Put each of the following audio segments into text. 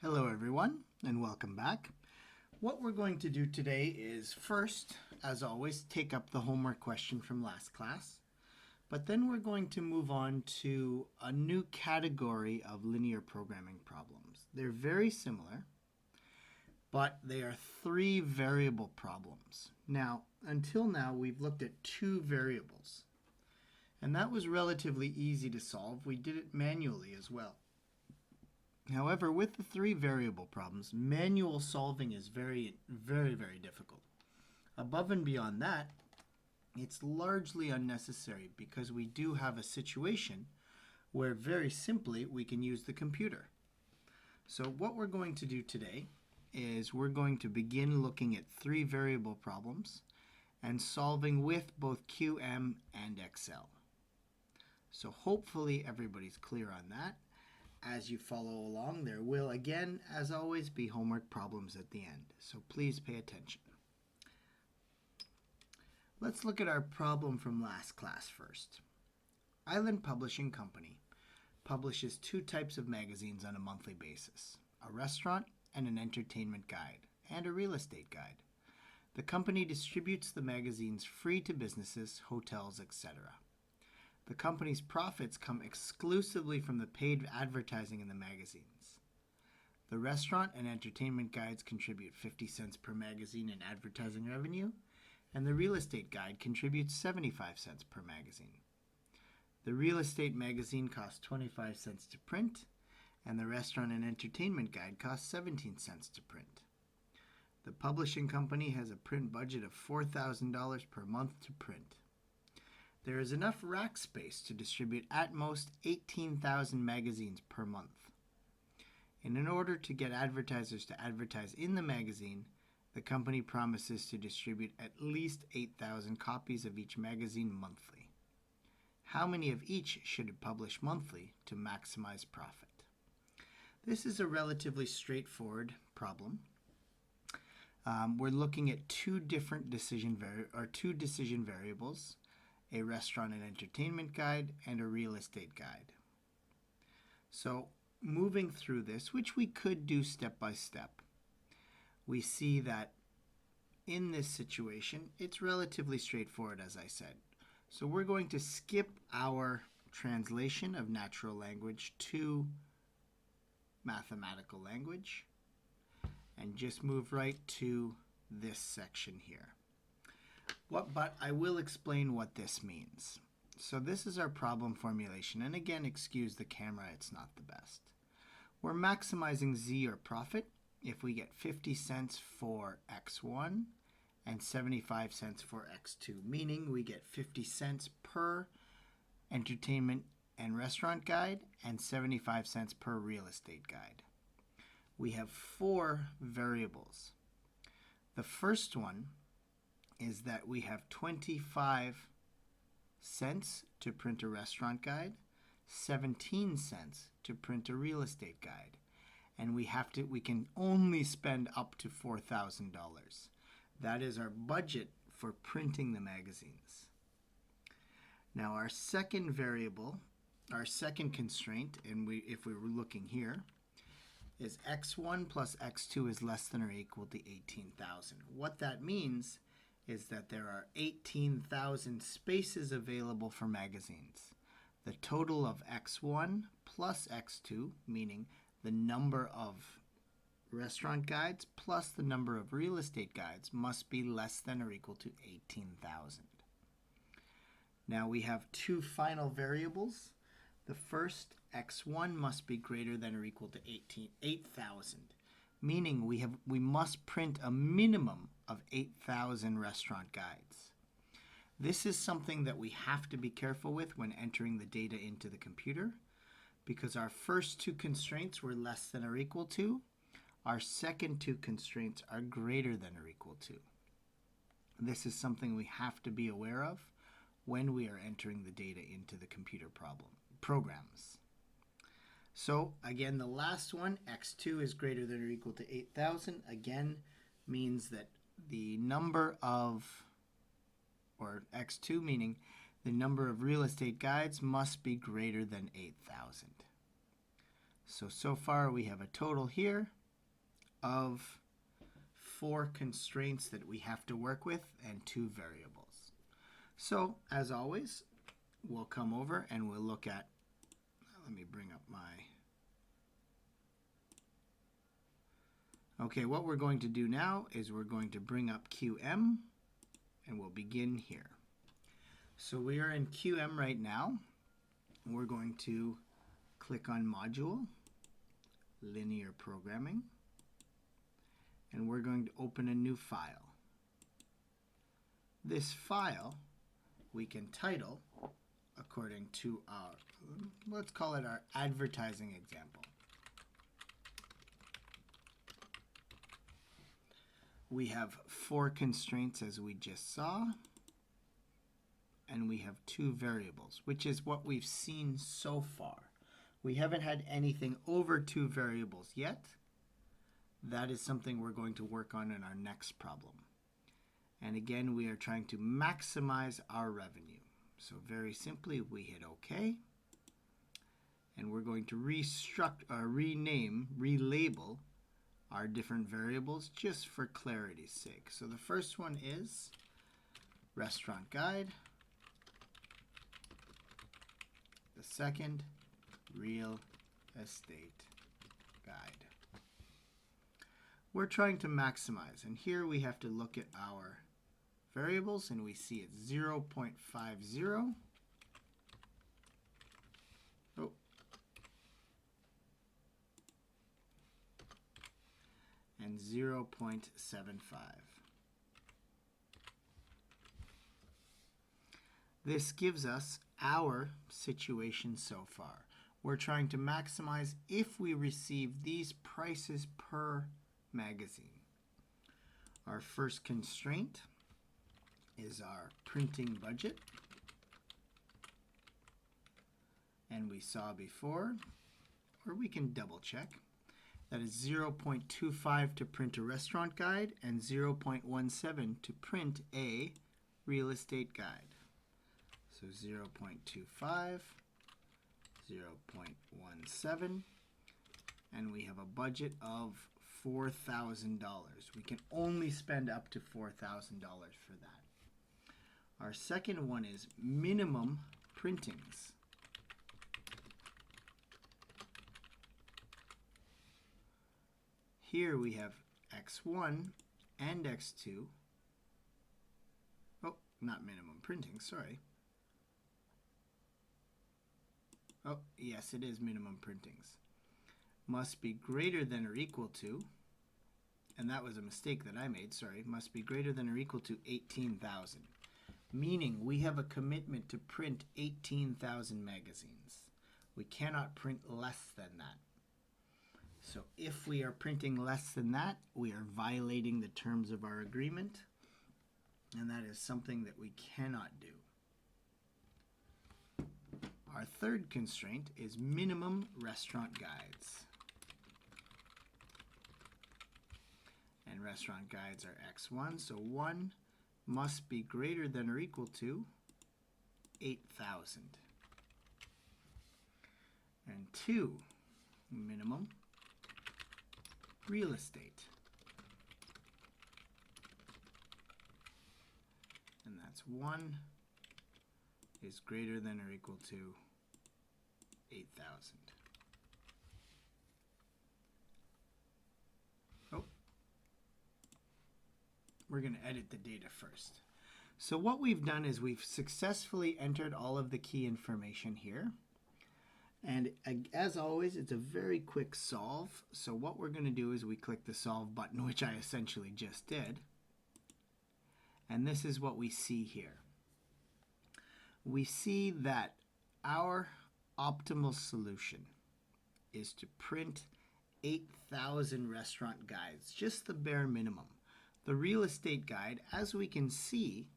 Hello everyone and welcome back. What we're going to do today is first, as always, take up the homework question from last class, but then we're going to move on to a new category of linear programming problems. They're very similar, but they are three variable problems. Now, until now, we've looked at two variables, and that was relatively easy to solve. We did it manually as well. However, with the three variable problems, manual solving is very difficult. Above and beyond that, it's largely unnecessary because we do have a situation where very simply we can use the computer. So what we're going to do today is we're going to begin looking at three variable problems and solving with both QM and Excel. So hopefully everybody's clear on that. As you follow along, there will, again, as always, be homework problems at the end, so please pay attention. Let's look at our problem from last class first. Island Publishing Company publishes two types of magazines on a monthly basis, a restaurant and an entertainment guide, and a real estate guide. The company distributes the magazines free to businesses, hotels, etc. The company's profits come exclusively from the paid advertising in the magazines. The restaurant and entertainment guides contribute 50 cents per magazine in advertising revenue, and the real estate guide contributes 75 cents per magazine. The real estate magazine costs 25 cents to print, and the restaurant and entertainment guide costs 17 cents to print. The publishing company has a print budget of $4,000 per month to print. There is enough rack space to distribute at most 18,000 magazines per month. And in order to get advertisers to advertise in the magazine, the company promises to distribute at least 8,000 copies of each magazine monthly. How many of each should it publish monthly to maximize profit? This is a relatively straightforward problem. We're looking at two decision variables, a restaurant and entertainment guide, and a real estate guide. So moving through this, which we could do step by step, we see that in this situation, it's relatively straightforward, as I said. So we're going to skip our translation of natural language to mathematical language and just move right to this section here. But I will explain what this means. So this is our problem formulation, and again, excuse the camera, it's not the best. We're maximizing Z, or profit, if we get 50 cents for X1 and 75 cents for X2, meaning we get 50 cents per entertainment and restaurant guide and 75 cents per real estate guide. We have four variables. The first one is that we have 25 cents to print a restaurant guide, 17 cents to print a real estate guide, and we can only spend up to $4,000. That is our budget for printing the magazines. Now our second variable, our second constraint, and if we were looking here, is X1 plus X2 is less than or equal to 18,000. What that means is that there are 18,000 spaces available for magazines. The total of X1 plus X2, meaning the number of restaurant guides plus the number of real estate guides, must be less than or equal to 18,000. Now we have two final variables. The first, X1, must be greater than or equal to 8,000. Meaning we must print a minimum of 8,000 restaurant guides. This is something that we have to be careful with when entering the data into the computer, because our first two constraints were less than or equal to. Our second two constraints are greater than or equal to. This is something we have to be aware of when we are entering the data into the computer programs. So again, the last one, X2 is greater than or equal to 8,000, again means that the number of, or X2 meaning the number of real estate guides must be greater than 8,000. So far we have a total here of 4 constraints that we have to work with and 2 variables. So, as always, we'll come over and we'll look at, let me bring up my, okay, what we're going to do now is we're going to bring up QM and we'll begin here. So we are in QM right now. We're going to click on Module, Linear Programming, and we're going to open a new file. This file we can title according to our, let's call it our advertising example. We have 4 constraints as we just saw, and we have 2 variables, which is what we've seen so far. We haven't had anything over 2 variables yet. That is something we're going to work on in our next problem. And again, we are trying to maximize our revenue. So very simply, we hit OK. And we're going to rename, relabel our different variables just for clarity's sake. So the first one is Restaurant Guide. The second, Real Estate Guide. We're trying to maximize, and here we have to look at our variables, and we see it's 0.50. Oh. And 0.75. This gives us our situation so far. We're trying to maximize if we receive these prices per magazine. Our first constraint is our printing budget. And we saw before, or we can double check, that is 0.25 to print a restaurant guide and 0.17 to print a real estate guide. So 0.25, 0.17, and we have a budget of $4,000. We can only spend up to $4,000 for that. Our second one is minimum printings. Here we have X1 and X2. Oh, not minimum printing, sorry. Oh, yes, it is minimum printings. Must be greater than or equal to, and that was a mistake that I made, sorry, must be greater than or equal to 18,000. Meaning we have a commitment to print 18,000 magazines. We cannot print less than that. So if we are printing less than that, we are violating the terms of our agreement, and that is something that we cannot do. Our third constraint is minimum restaurant guides. And restaurant guides are X1, so 1 must be greater than or equal to 8,000. And 2, minimum real estate. And that's 1 is greater than or equal to 8,000. Oh, we're going to edit the data first. So what we've done is we've successfully entered all of the key information here. And as always, it's a very quick solve. So what we're going to do is we click the solve button, which I essentially just did. And this is what we see here. We see that our optimal solution is to print 8,000 restaurant guides, just the bare minimum. The real estate guide, as we can see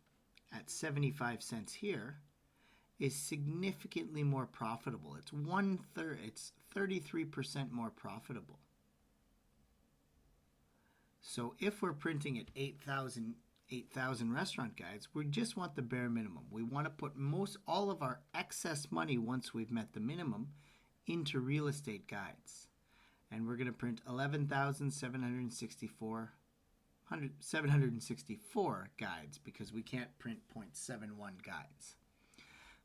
at 75 cents here, is significantly more profitable. It's 1/3, it's 33% more profitable. So if we're printing at 8,000 restaurant guides, we just want the bare minimum. We want to put all of our excess money once we've met the minimum into real estate guides. And we're going to print 11,764 guides because we can't print 0.71 guides.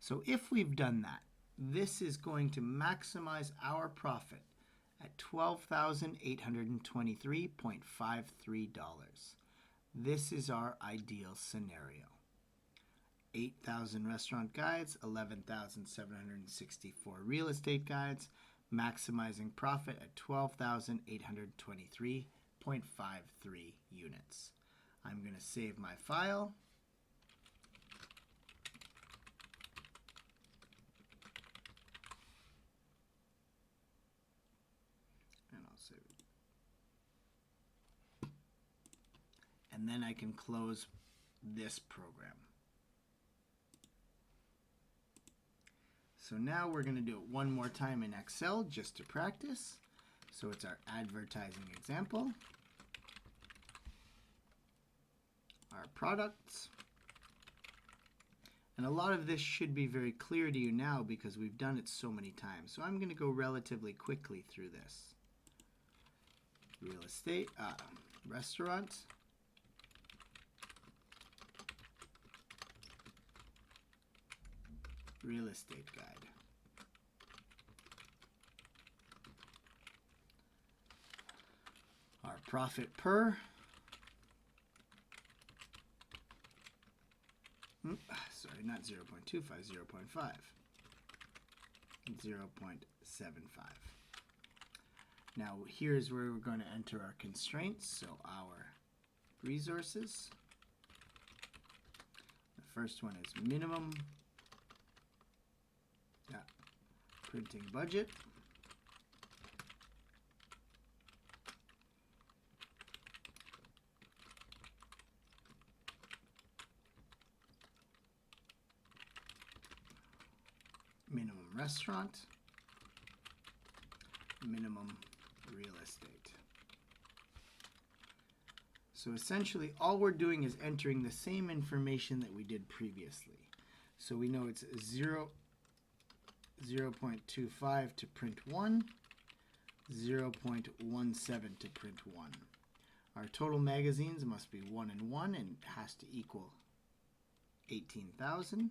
So if we've done that, this is going to maximize our profit at $12,823.53. This is our ideal scenario. 8,000 restaurant guides, 11,764 real estate guides, maximizing profit at 12,823.53 units. I'm going to save my file. And I'll save it. And then I can close this program. So now we're going to do it one more time in Excel just to practice. So it's our advertising example, our products, and a lot of this should be very clear to you now because we've done it so many times. So I'm going to go relatively quickly through this. Real estate, restaurant, real estate guide. Our profit per, sorry, not 0.25, 0.5, 0.75. Now here's where we're going to enter our constraints. So our resources. The first one is minimum printing budget. Minimum restaurant. Minimum real estate. So essentially all we're doing is entering the same information that we did previously. So we know it's 0.25 to print 1, 0.17 to print 1. Our total magazines must be 1 and 1 and has to equal 18,000.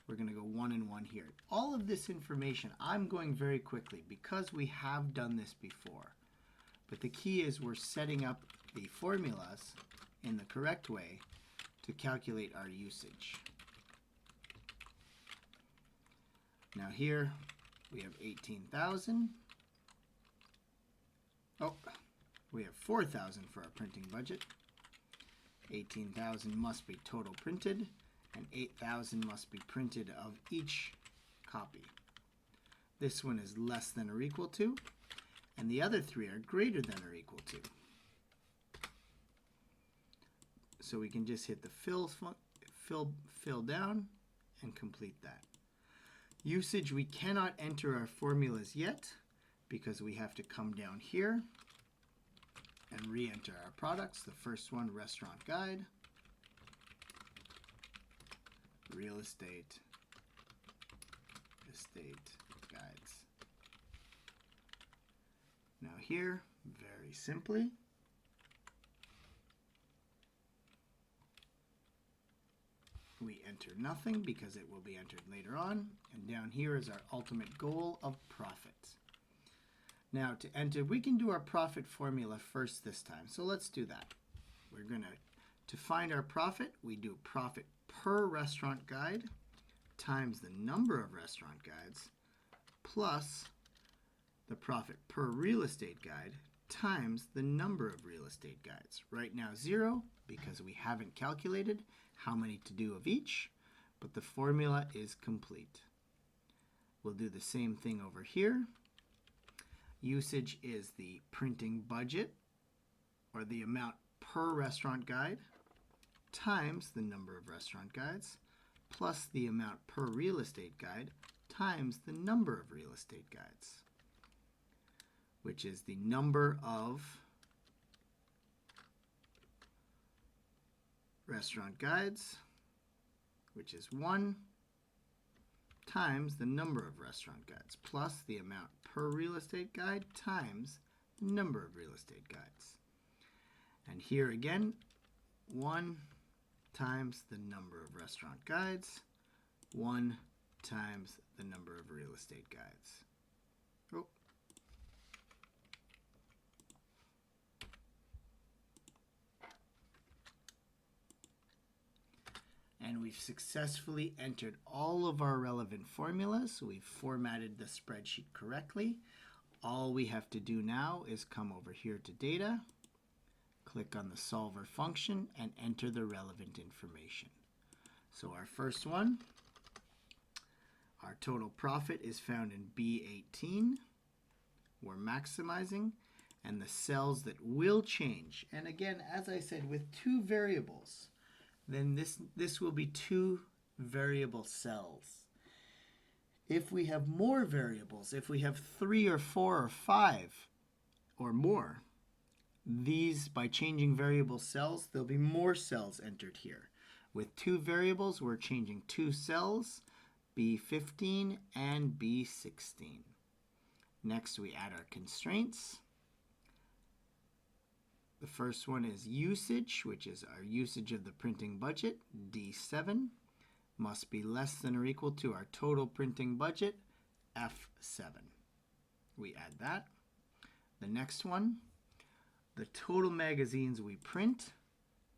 We're going to go 1 and 1 here. All of this information, I'm going very quickly because we have done this before. But the key is we're setting up the formulas in the correct way to calculate our usage. Now here we have 18,000. Oh, we have 4,000 for our printing budget. 18,000 must be total printed, and 8,000 must be printed of each copy. This one is less than or equal to, and the other three are greater than or equal to. So we can just hit the fill down and complete that. Usage, we cannot enter our formulas yet because we have to come down here and re-enter our products. The first one, restaurant guide, real estate guides. Now here, very simply, we enter nothing because it will be entered later on. And down here is our ultimate goal of profit. Now to enter, we can do our profit formula first this time. So let's do that. We're going to find our profit, we do profit per restaurant guide times the number of restaurant guides plus the profit per real estate guide times the number of real estate guides. Right now 0 because we haven't calculated how many to do of each, but the formula is complete. We'll do the same thing over here. Usage is the printing budget, or the amount per restaurant guide, times the number of restaurant guides, plus the amount per real estate guide, times the number of real estate guides, which is the number of restaurant guides, which is 1, times the number of restaurant guides plus the amount per real estate guide times the number of real estate guides. And here again, 1 times the number of restaurant guides, 1 times the number of real estate guides. Oh. And we've successfully entered all of our relevant formulas. We've formatted the spreadsheet correctly. All we have to do now is come over here to Data, click on the Solver function, and enter the relevant information. So our first one, our total profit is found in B18. We're maximizing, and the cells that will change. And again, as I said, with 2 variables, then this will be 2 variable cells. If we have more variables, if we have 3 or 4 or 5 or more, these, by changing variable cells, there'll be more cells entered here. With 2 variables, we're changing 2 cells, B15 and B16. Next, we add our constraints. The first one is usage, which is our usage of the printing budget, D7, must be less than or equal to our total printing budget, F7. We add that. The next one, the total magazines we print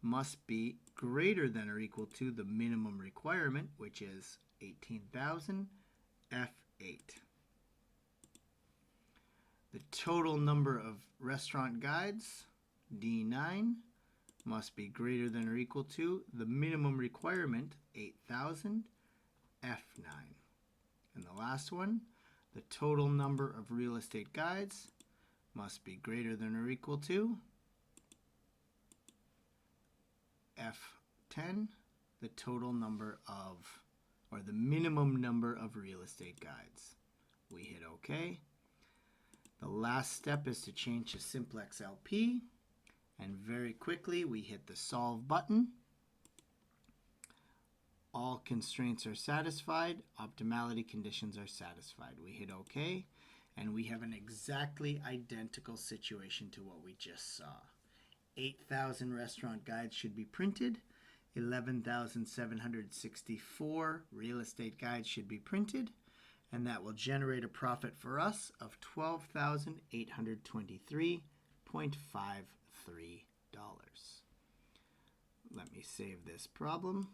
must be greater than or equal to the minimum requirement, which is 18,000, F8. The total number of restaurant guides, D9, must be greater than or equal to the minimum requirement, 8,000, F9. And the last one, the total number of real estate guides must be greater than or equal to F10, the total number of, or the minimum number of real estate guides. We hit OK. The last step is to change to Simplex Lp. And very quickly, we hit the Solve button. All constraints are satisfied. Optimality conditions are satisfied. We hit OK, and we have an exactly identical situation to what we just saw. 8,000 restaurant guides should be printed. 11,764 real estate guides should be printed. And that will generate a profit for us of $12,823.53. Let me save this problem.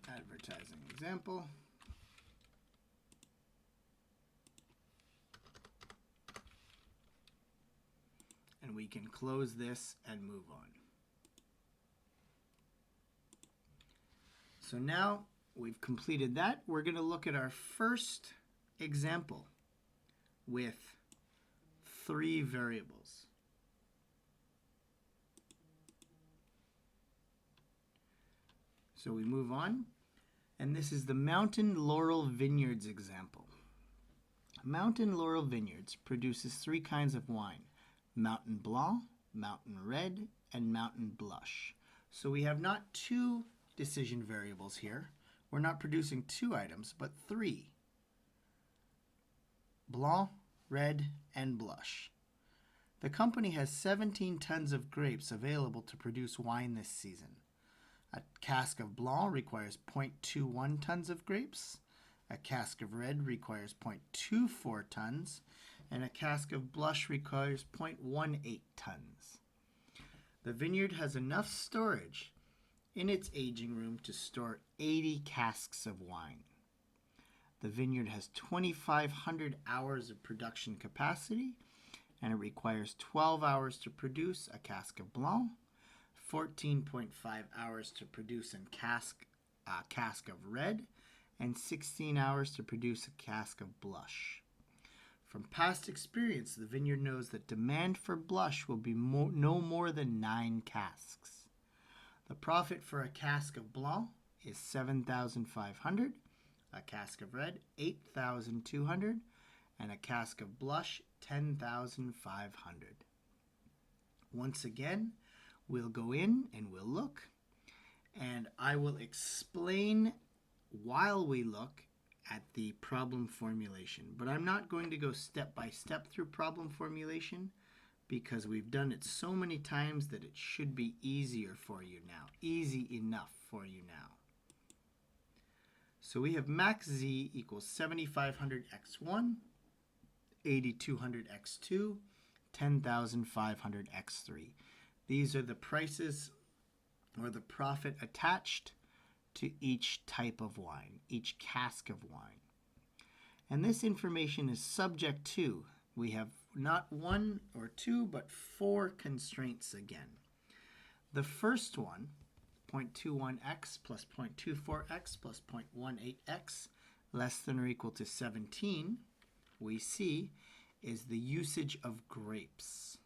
Advertising example. And we can close this and move on. So now we've completed that. We're going to look at our first example with 3 variables. So we move on, and this is the Mountain Laurel Vineyards example. Mountain Laurel Vineyards produces 3 kinds of wine: Mountain Blanc, Mountain Red, and Mountain Blush. So we have not 2 decision variables here. We're not producing 2 items, but 3. Blanc, Red, and Blush. The company has 17 tons of grapes available to produce wine this season. A cask of Blanc requires 0.21 tons of grapes. A cask of Red requires 0.24 tons. And a cask of Blush requires 0.18 tons. The vineyard has enough storage in its aging room to store 80 casks of wine. The vineyard has 2,500 hours of production capacity, and it requires 12 hours to produce a cask of Blanc, 14.5 hours to produce a cask of Red, and 16 hours to produce a cask of Blush. From past experience, the vineyard knows that demand for Blush will be no more than 9 casks. The profit for a cask of Blanc is $7,500, a cask of Red $8,200, and a cask of Blush $10,500. Once again, we'll go in and we'll look, and I will explain while we look at the problem formulation. But I'm not going to go step by step through problem formulation because we've done it so many times that it should be easier for you now, easy enough for you now. So we have max z equals 7,500 x1, 8,200 x2, 10,500 x3. These are the prices or the profit attached to each type of wine, each cask of wine. And this information is subject to, we have not one or two, but 4 constraints again. The first one, 0.21x plus 0.24x plus 0.18x less than or equal to 17, we see is the usage of grapes.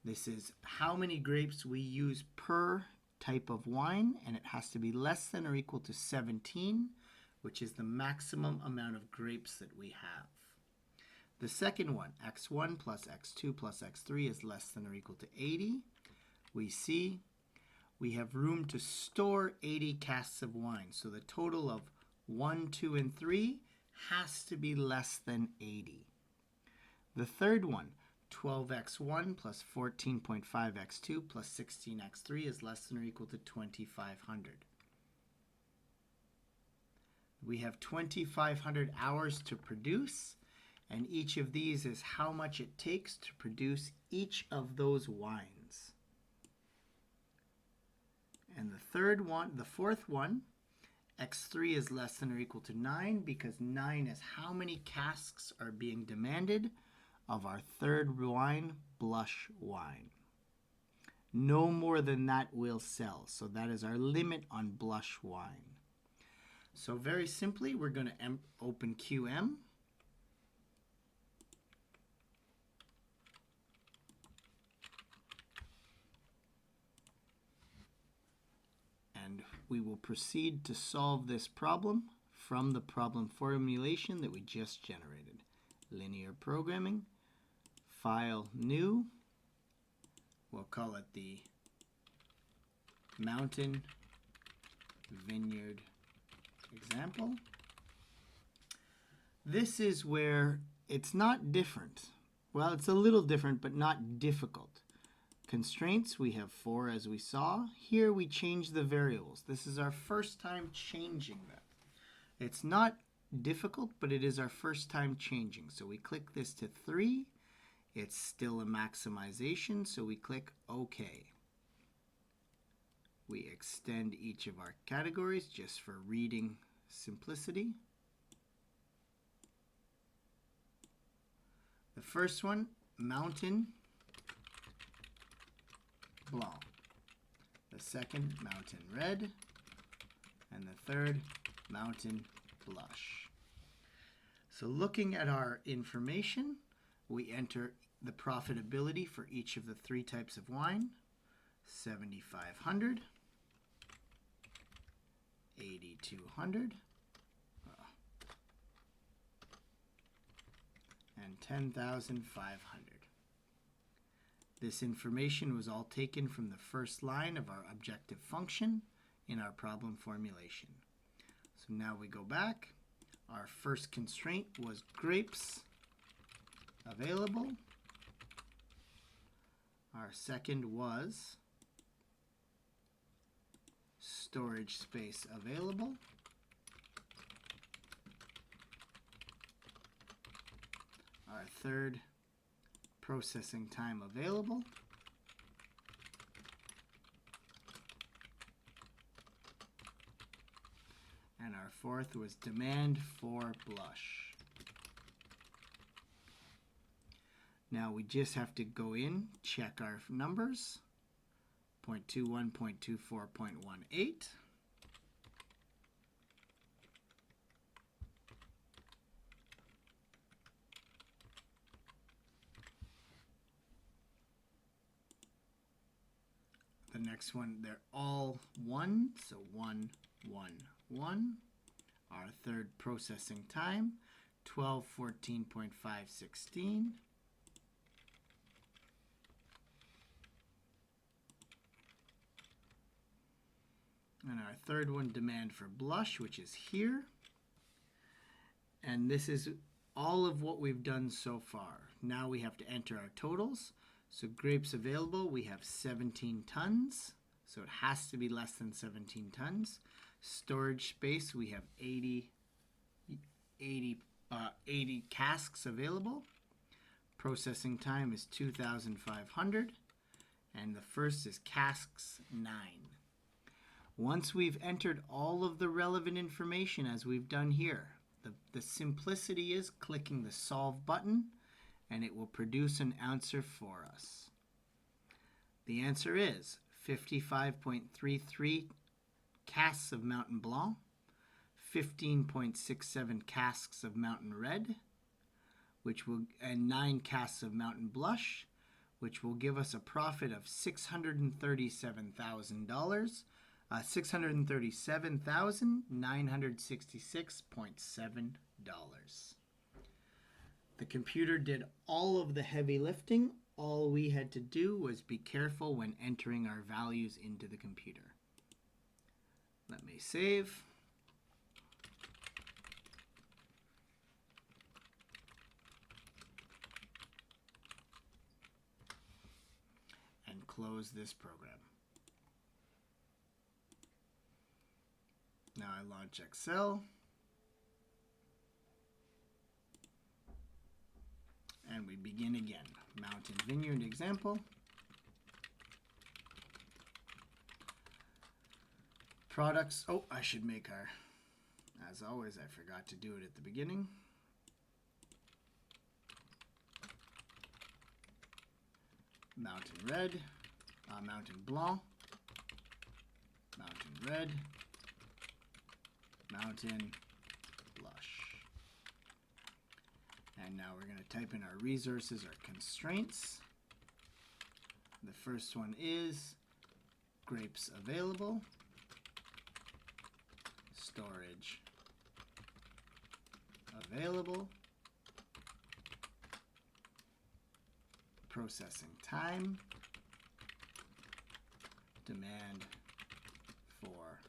This is how many grapes we use per type of wine, and it has to be less than or equal to 17, which is the maximum amount of grapes that we have. The second one, x1 plus x2 plus x3 is less than or equal to 80. We see we have room to store 80 casks of wine, so the total of 1, 2, and 3 has to be less than 80. The third one, 12x1 plus 14.5x2 plus 16x3 is less than or equal to 2,500. We have 2,500 hours to produce, and each of these is how much it takes to produce each of those wines. And the fourth one, x3 is less than or equal to 9 because 9 is how many casks are being demanded of our third wine, blush wine. No more than that will sell. So that is our limit on blush wine. So very simply, we're going to open QM. And we will proceed to solve this problem from the problem formulation that we just generated. Linear programming. File new, we'll call it the Mountain Vineyard example. This is where it's not different. Well, it's a little different, but not difficult. Constraints, we have 4 as we saw. Here we change the variables. This is our first time changing them. It's not difficult, but it is our first time changing. So we click this to 3. It's still a maximization, so we click OK. We extend each of our categories just for reading simplicity. The first one, Mountain Blanc. The second, Mountain Red. And the third, Mountain Blush. So looking at our information, we enter the profitability for each of the 3 types of wine. 7,500, 8,200, and 10,500. This information was all taken from the first line of our objective function in our problem formulation. So now we go back. Our first constraint was grapes available. Our second was storage space available. Our third, processing time available. And our fourth was demand for blush. Now we just have to go in, check our numbers. 0.21, 0.24, 0.18. The next one, they're all 1, so 1, 1, 1. Our third processing time, 12, 14.5, 16. And our third one, demand for blush, which is here. And this is all of what we've done so far. Now we have to enter our totals. So grapes available, we have 17 tons. So it has to be less than 17 tons. Storage space, we have 80 casks available. Processing time is 2,500. And the first is casks 9. Once we've entered all of the relevant information as we've done here, the simplicity is clicking the solve button and it will produce an answer for us. The answer is 55.33 casks of Mountain Blanc, 15.67 casks of Mountain Red, and 9 casks of Mountain Blush, which will give us a profit of $637,966.7. The computer did all of the heavy lifting. All we had to do was be careful when entering our values into the computer. Let me save. And close this program. Now I launch Excel. And we begin again. Mountain Vineyard example. Products. Oh, I should make our, as always, I forgot to do it at the beginning. Mountain Red, Mountain Blanc, Mountain Red, Mountain Blush. And now we're going to type in our resources, our constraints. The first one is grapes available, storage available, processing time, demand for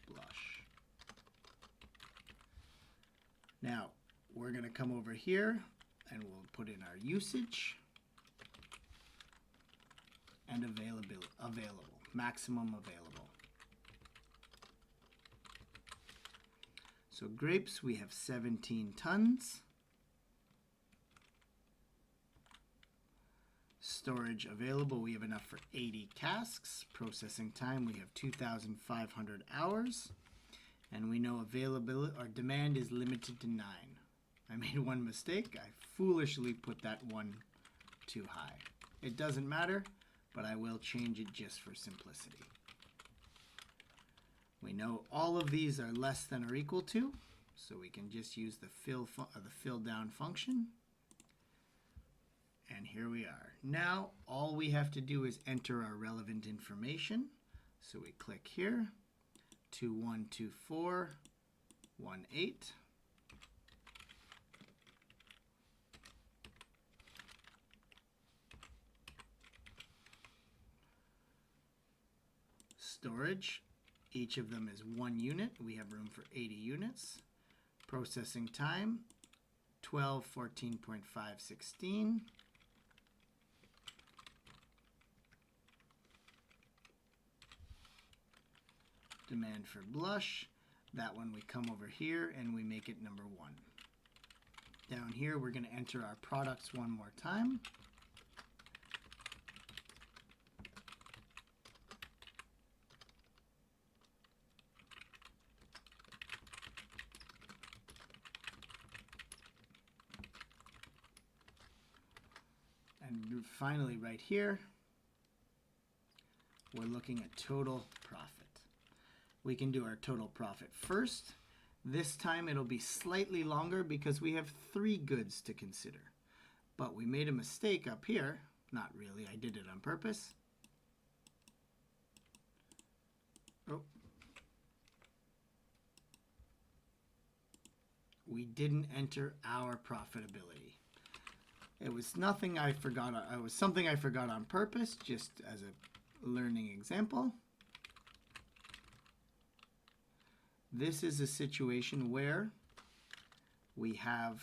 blush. Now, we're going to come over here and we'll put in our usage and available, maximum available. So grapes, we have 17 tons. Storage available, we have enough for 80 casks. Processing time, we have 2,500 hours. And we know availability or demand is limited to 9. I made one mistake. I foolishly put that one too high. It doesn't matter, but I will change it just for simplicity. We know all of these are less than or equal to, so we can just use the fill down function. And here we are. Now all we have to do is enter our relevant information. So we click here, 212418. Storage, each of them is 1 unit. We have room for 80 units. Processing time, 1214.516. Demand for blush, that one we come over here and we make it number 1. Down here we're going to enter our products one more time. And finally right here, we're looking at total profit. We can do our total profit first. This time it'll be slightly longer because we have 3 goods to consider. But we made a mistake up here. Not really, I did it on purpose. Oh. We didn't enter our profitability. It was nothing I forgot. It was something I forgot on purpose, just as a learning example. This is a situation where we are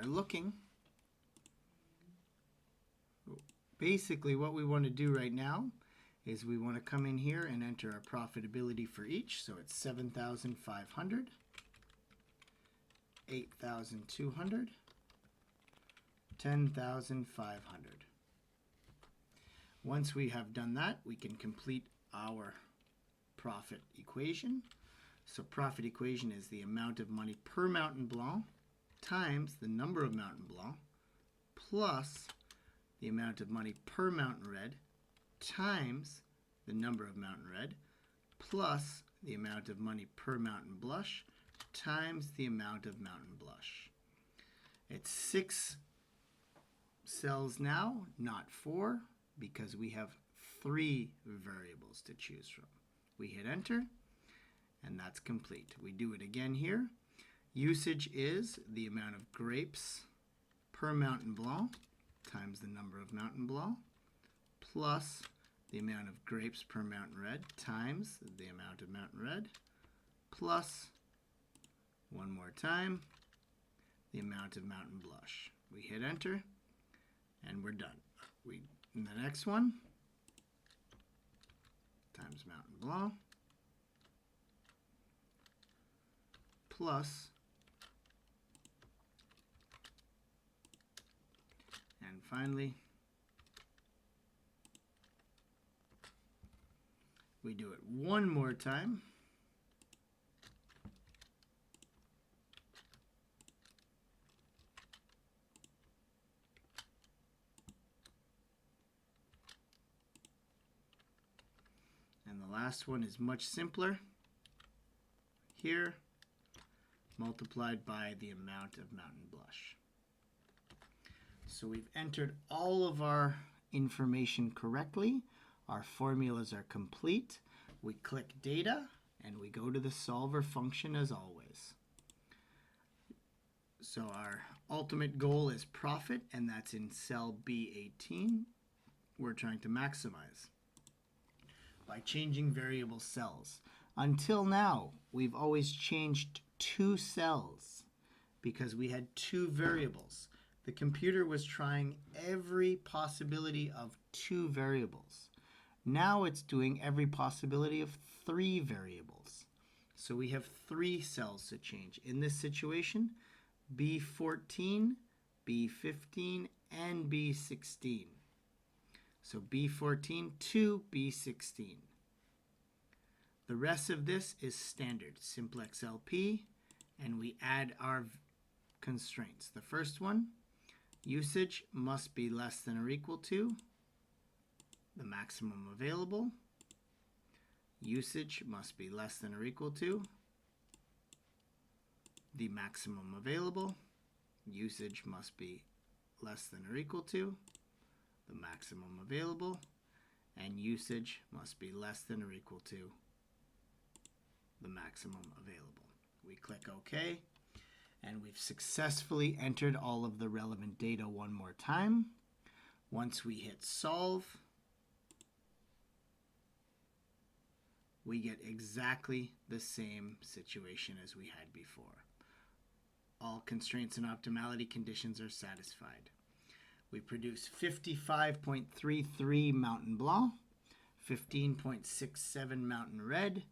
looking. Basically, what we want to do right now is we want to come in here and enter our profitability for each. So it's 7,500, 8,200, 10,500. Once we have done that, we can complete our profit equation. So profit equation is the amount of money per Mountain Blanc times the number of Mountain Blanc plus the amount of money per Mountain Red times the number of Mountain Red plus the amount of money per Mountain Blush times the amount of Mountain Blush. It's 6 cells now, not 4, because we have 3 variables to choose from. We hit enter, and that's complete. We do it again here. Usage is the amount of grapes per Mountain Blanc times the number of Mountain Blanc plus the amount of grapes per Mountain Red times the amount of Mountain Red plus, one more time, the amount of Mountain Blush. We hit enter, and we're done. In the next one, times Mountain Blanc plus, and finally, we do it one more time. And the last one is much simpler. Here, multiplied by the amount of Mountain Blush. So we've entered all of our information correctly. Our formulas are complete. We click Data, and we go to the solver function as always. So our ultimate goal is profit, and that's in cell B18. We're trying to maximize by changing variable cells. Until now, we've always changed 2 cells because we had 2 variables. The computer was trying every possibility of 2 variables. Now it's doing every possibility of 3 variables. So we have 3 cells to change. In this situation, B14, B15, and B16. So B14 to B16. The rest of this is standard, Simplex LP, and we add our constraints. The first one, usage must be less than or equal to the maximum available. Usage must be less than or equal to the maximum available. Usage must be less than or equal to the maximum available, and usage must be less than or equal to the maximum available. We click OK, and we've successfully entered all of the relevant data one more time. Once we hit solve, we get exactly the same situation as we had before. All constraints and optimality conditions are satisfied. We produce 55.33 Mountain Blanc, 15.67 Mountain Red,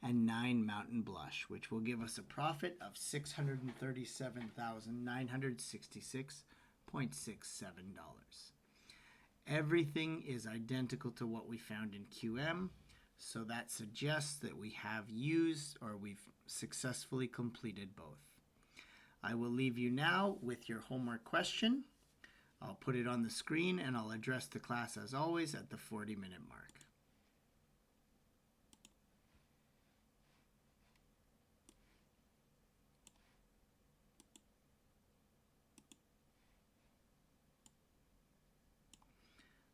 and 9 Mountain Blush, which will give us a profit of $637,966.67. Everything is identical to what we found in QM, so that suggests that we have used or we've successfully completed both. I will leave you now with your homework question. I'll put it on the screen and I'll address the class as always at the 40-minute mark.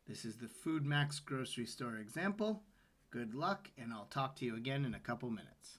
This is the Food Max grocery store example. Good luck, and I'll talk to you again in a couple minutes.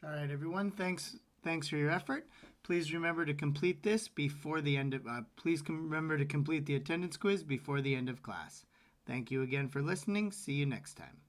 All right, everyone. Thanks for your effort. Please remember to complete this before the end of. Remember to complete the attendance quiz before the end of class. Thank you again for listening. See you next time.